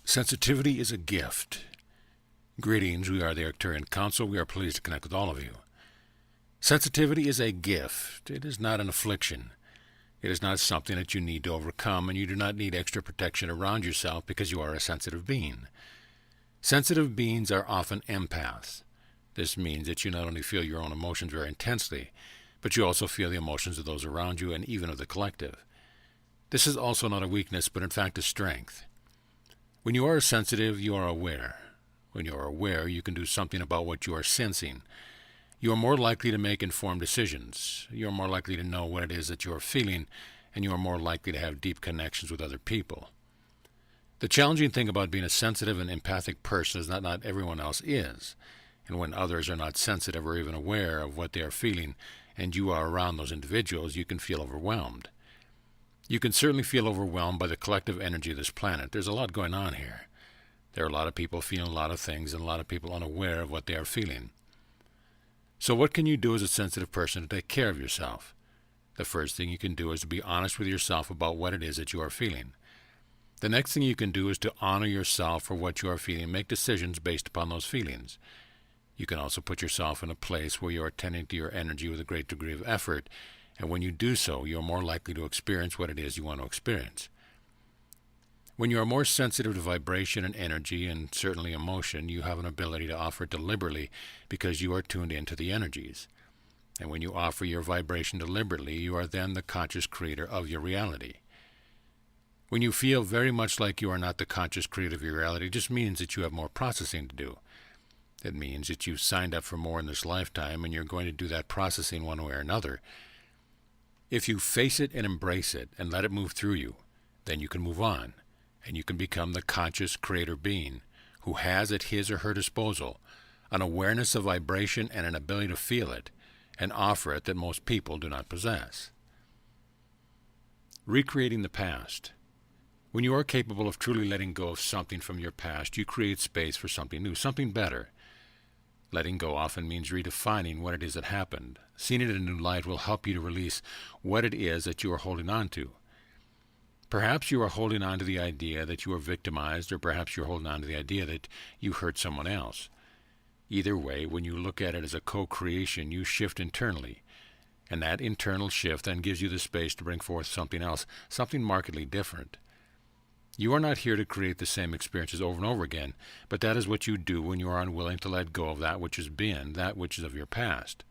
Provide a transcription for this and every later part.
Sensitivity is a gift. Greetings, we are the Arcturian Council. We are pleased to connect with all of you. Sensitivity is a gift. It is not an affliction. It is not something that you need to overcome, and you do not need extra protection around yourself because you are a sensitive being. Sensitive beings are often empaths. This means that you not only feel your own emotions very intensely, but you also feel the emotions of those around you and even of the collective. This is also not a weakness, but in fact a strength. When you are sensitive, you are aware. When you are aware, you can do something about what you are sensing. You are more likely to make informed decisions. You are more likely to know what it is that you are feeling, and you are more likely to have deep connections with other people. The challenging thing about being a sensitive and empathic person is that not everyone else is. And when others are not sensitive or even aware of what they are feeling, and you are around those individuals, you can feel overwhelmed. You can certainly feel overwhelmed by the collective energy of this planet. There's a lot going on here. There are a lot of people feeling a lot of things, and a lot of people unaware of what they are feeling. So what can you do as a sensitive person to take care of yourself? The first thing you can do is to be honest with yourself about what it is that you are feeling. The next thing you can do is to honor yourself for what you are feeling and make decisions based upon those feelings. You can also put yourself in a place where you are tending to your energy with a great degree of effort, and when you do so, you are more likely to experience what it is you want to experience. When you are more sensitive to vibration and energy, and certainly emotion, you have an ability to offer deliberately because you are tuned into the energies. And when you offer your vibration deliberately, you are then the conscious creator of your reality. When you feel very much like you are not the conscious creator of your reality, it just means that you have more processing to do. It means that you've signed up for more in this lifetime, and you're going to do that processing one way or another. If you face it and embrace it and let it move through you, then you can move on, and you can become the conscious creator being who has at his or her disposal an awareness of vibration and an ability to feel it and offer it that most people do not possess. Recreating the past. When you are capable of truly letting go of something from your past, you create space for something new, something better. Letting go often means redefining what it is that happened. Seeing it in a new light will help you to release what it is that you are holding on to. Perhaps you are holding on to the idea that you were victimized, or perhaps you're holding on to the idea that you hurt someone else. Either way, when you look at it as a co-creation, you shift internally. And that internal shift then gives you the space to bring forth something else, something markedly different. You are not here to create the same experiences over and over again, but that is what you do when you are unwilling to let go of that which has been, that which is of your past.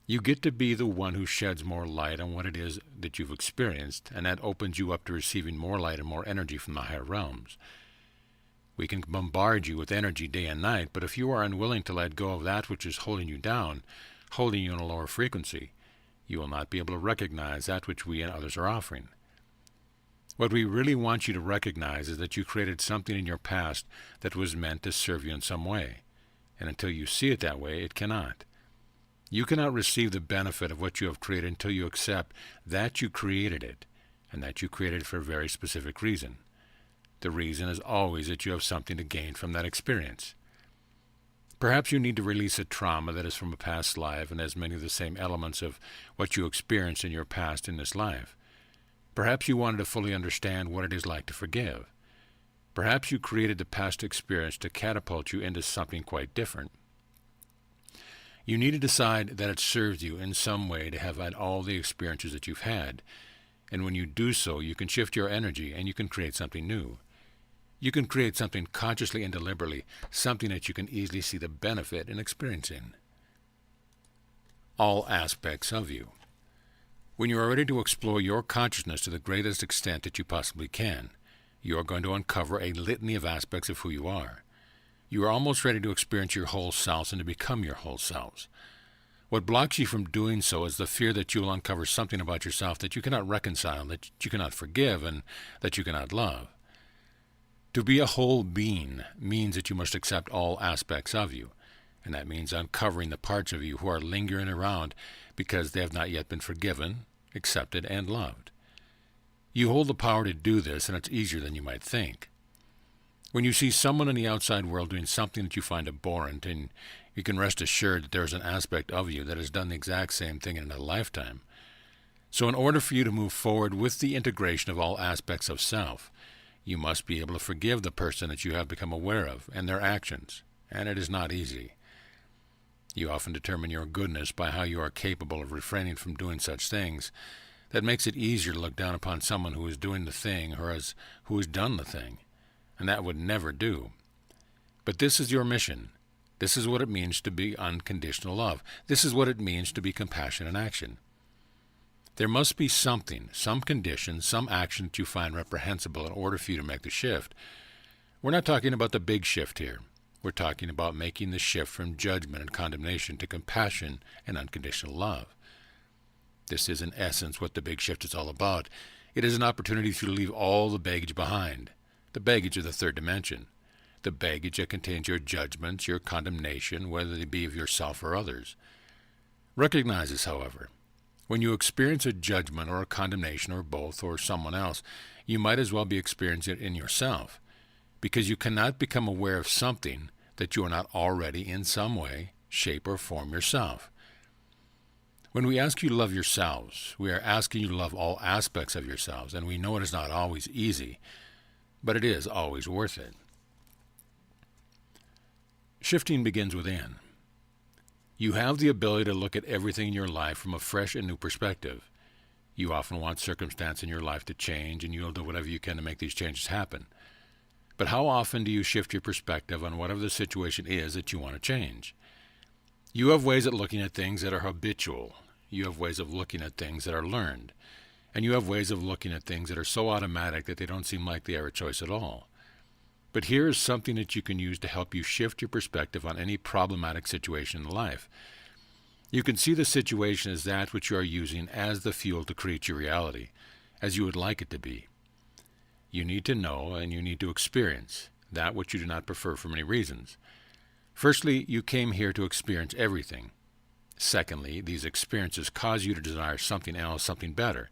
You get to be the one who sheds more light on what it is that you've experienced, and that opens you up to receiving more light and more energy from the higher realms. We can bombard you with energy day and night, but if you are unwilling to let go of that which is holding you down, holding you in a lower frequency, you will not be able to recognize that which we and others are offering. What we really want you to recognize is that you created something in your past that was meant to serve you in some way. And until you see it that way, it cannot. You cannot receive the benefit of what you have created until you accept that you created it, and that you created it for a very specific reason. The reason is always that you have something to gain from that experience. Perhaps you need to release a trauma that is from a past life and has many of the same elements of what you experienced in your past in this life. Perhaps you wanted to fully understand what it is like to forgive. Perhaps you created the past experience to catapult you into something quite different. You need to decide that it serves you in some way to have had all the experiences that you've had. And when you do so, you can shift your energy and you can create something new. You can create something consciously and deliberately, something that you can easily see the benefit in experiencing. All aspects of you. When you are ready to explore your consciousness to the greatest extent that you possibly can, you are going to uncover a litany of aspects of who you are. You are almost ready to experience your whole selves and to become your whole selves. What blocks you from doing so is the fear that you will uncover something about yourself that you cannot reconcile, that you cannot forgive, and that you cannot love. To be a whole being means that you must accept all aspects of you, and that means uncovering the parts of you who are lingering around because they have not yet been forgiven, accepted, and loved. You hold the power to do this, and it's easier than you might think. When you see someone in the outside world doing something that you find abhorrent, and you can rest assured that there is an aspect of you that has done the exact same thing in another lifetime. So in order for you to move forward with the integration of all aspects of self, You must be able to forgive the person that you have become aware of and their actions, and it is not easy. You often determine your goodness by how you are capable of refraining from doing such things. That makes it easier to look down upon someone who is doing the thing or who has done the thing, and that would never do. But this is your mission. This is what it means to be unconditional love. This is what it means to be compassion in action. There must be something, some condition, some action that you find reprehensible in order for you to make the shift. We're not talking about the big shift here. We're talking about making the shift from judgment and condemnation to compassion and unconditional love. This is in essence what the big shift is all about. It is an opportunity for you to leave all the baggage behind, the baggage of the third dimension, the baggage that contains your judgments, your condemnation, whether they be of yourself or others. Recognize this, however. When you experience a judgment or a condemnation or both or someone else, you might as well be experiencing it in yourself, because you cannot become aware of something that you are not already in some way, shape, or form yourself. When we ask you to love yourselves, we are asking you to love all aspects of yourselves, and we know it is not always easy, but it is always worth it. Shifting begins within. You have the ability to look at everything in your life from a fresh and new perspective. You often want circumstance in your life to change, and you'll do whatever you can to make these changes happen. But how often do you shift your perspective on whatever the situation is that you want to change? You have ways of looking at things that are habitual. You have ways of looking at things that are learned. And you have ways of looking at things that are so automatic that they don't seem like they are a choice at all. But here is something that you can use to help you shift your perspective on any problematic situation in life. You can see the situation as that which you are using as the fuel to create your reality, as you would like it to be. You need to know and you need to experience that which you do not prefer for many reasons. Firstly, you came here to experience everything. Secondly, these experiences cause you to desire something else, something better.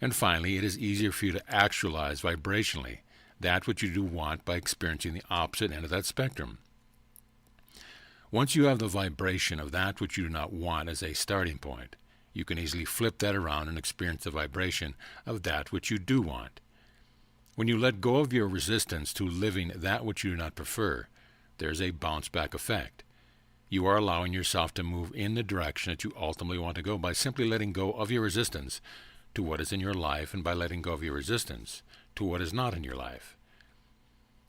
And finally, it is easier for you to actualize vibrationally that which you do want by experiencing the opposite end of that spectrum. Once you have the vibration of that which you do not want as a starting point, you can easily flip that around and experience the vibration of that which you do want. When you let go of your resistance to living that which you do not prefer, there is a bounce-back effect. You are allowing yourself to move in the direction that you ultimately want to go by simply letting go of your resistance to what is in your life and by letting go of your resistance to what is not in your life.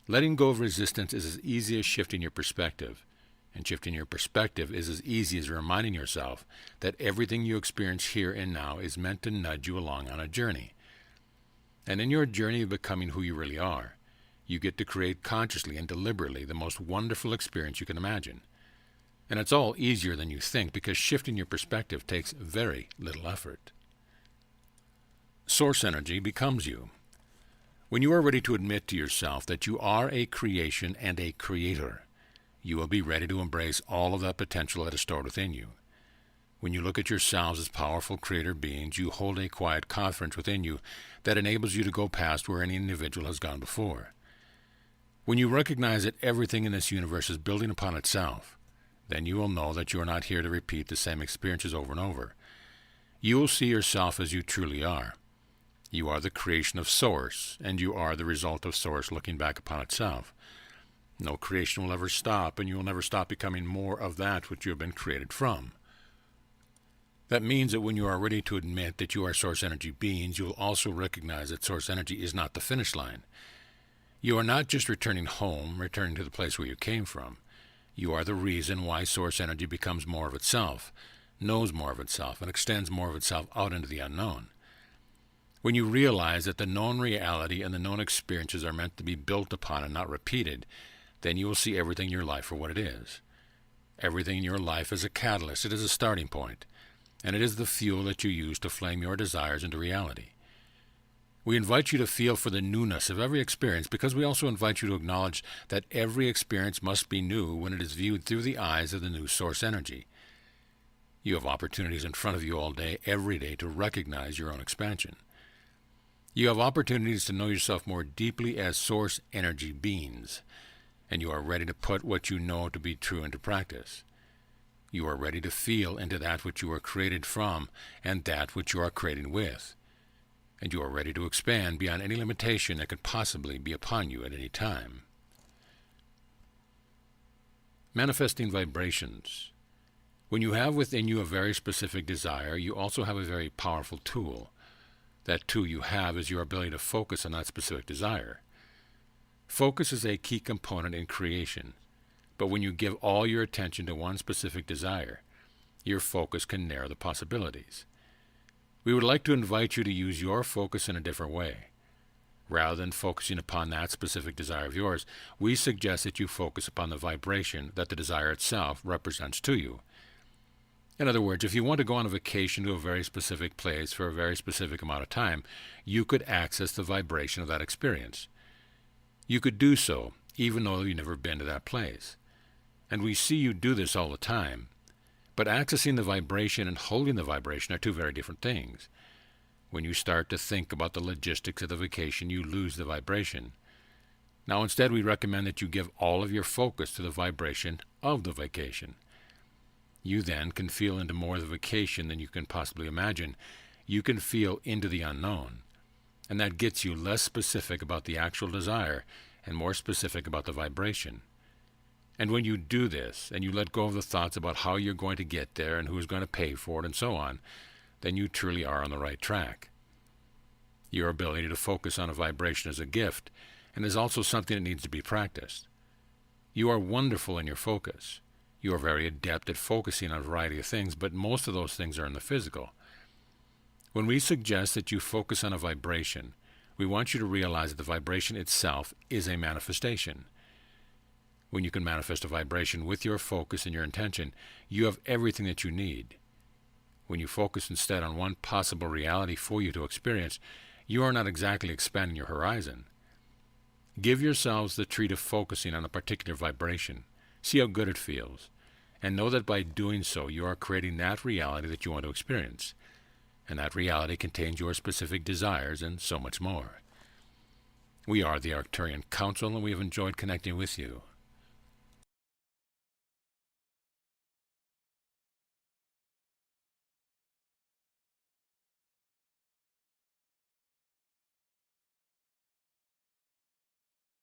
Letting go of resistance is as easy as shifting your perspective, and shifting your perspective is as easy as reminding yourself that everything you experience here and now is meant to nudge you along on a journey. And in your journey of becoming who you really are, you get to create consciously and deliberately the most wonderful experience you can imagine. And it's all easier than you think because shifting your perspective takes very little effort. Source energy becomes you. When you are ready to admit to yourself that you are a creation and a creator, you will be ready to embrace all of that potential that is stored within you. When you look at yourselves as powerful creator beings, you hold a quiet confidence within you that enables you to go past where any individual has gone before. When you recognize that everything in this universe is building upon itself, then you will know that you are not here to repeat the same experiences over and over. You will see yourself as you truly are. You are the creation of Source, and you are the result of Source looking back upon itself. No creation will ever stop, and you will never stop becoming more of that which you have been created from. That means that when you are ready to admit that you are Source energy beings, you will also recognize that Source energy is not the finish line. You are not just returning home, returning to the place where you came from. You are the reason why Source energy becomes more of itself, knows more of itself, and extends more of itself out into the unknown. When you realize that the known reality and the known experiences are meant to be built upon and not repeated, then you will see everything in your life for what it is. Everything in your life is a catalyst. It is a starting point, and it is the fuel that you use to flame your desires into reality. We invite you to feel for the newness of every experience because we also invite you to acknowledge that every experience must be new when it is viewed through the eyes of the new Source energy. You have opportunities in front of you all day, every day, to recognize your own expansion. You have opportunities to know yourself more deeply as Source energy beings, and you are ready to put what you know to be true into practice. You are ready to feel into that which you are created from and that which you are creating with. and you are ready to expand beyond any limitation that could possibly be upon you at any time. Manifesting vibrations. When you have within you a very specific desire, you also have a very powerful tool. That tool you have is your ability to focus on that specific desire. Focus is a key component in creation, but when you give all your attention to one specific desire, your focus can narrow the possibilities. We would like to invite you to use your focus in a different way. Rather than focusing upon that specific desire of yours, we suggest that you focus upon the vibration that the desire itself represents to you. In other words, if you want to go on a vacation to a very specific place for a very specific amount of time, you could access the vibration of that experience. You could do so even though you've never been to that place. And we see you do this all the time. But accessing the vibration and holding the vibration are two very different things. When you start to think about the logistics of the vacation, you lose the vibration. Now, instead, we recommend that you give all of your focus to the vibration of the vacation. You then can feel into more of the vacation than you can possibly imagine. You can feel into the unknown. And that gets you less specific about the actual desire and more specific about the vibration. And when you do this, and you let go of the thoughts about how you're going to get there and who's going to pay for it and so on, then you truly are on the right track. Your ability to focus on a vibration is a gift, and is also something that needs to be practiced. You are wonderful in your focus. You are very adept at focusing on a variety of things, but most of those things are in the physical. When we suggest that you focus on a vibration, we want you to realize that the vibration itself is a manifestation. When you can manifest a vibration with your focus and your intention, you have everything that you need. When you focus instead on one possible reality for you to experience, you are not exactly expanding your horizon. Give yourselves the treat of focusing on a particular vibration. See how good it feels. And know that by doing so, you are creating that reality that you want to experience. And that reality contains your specific desires and so much more. We are the Arcturian Council, and we have enjoyed connecting with you.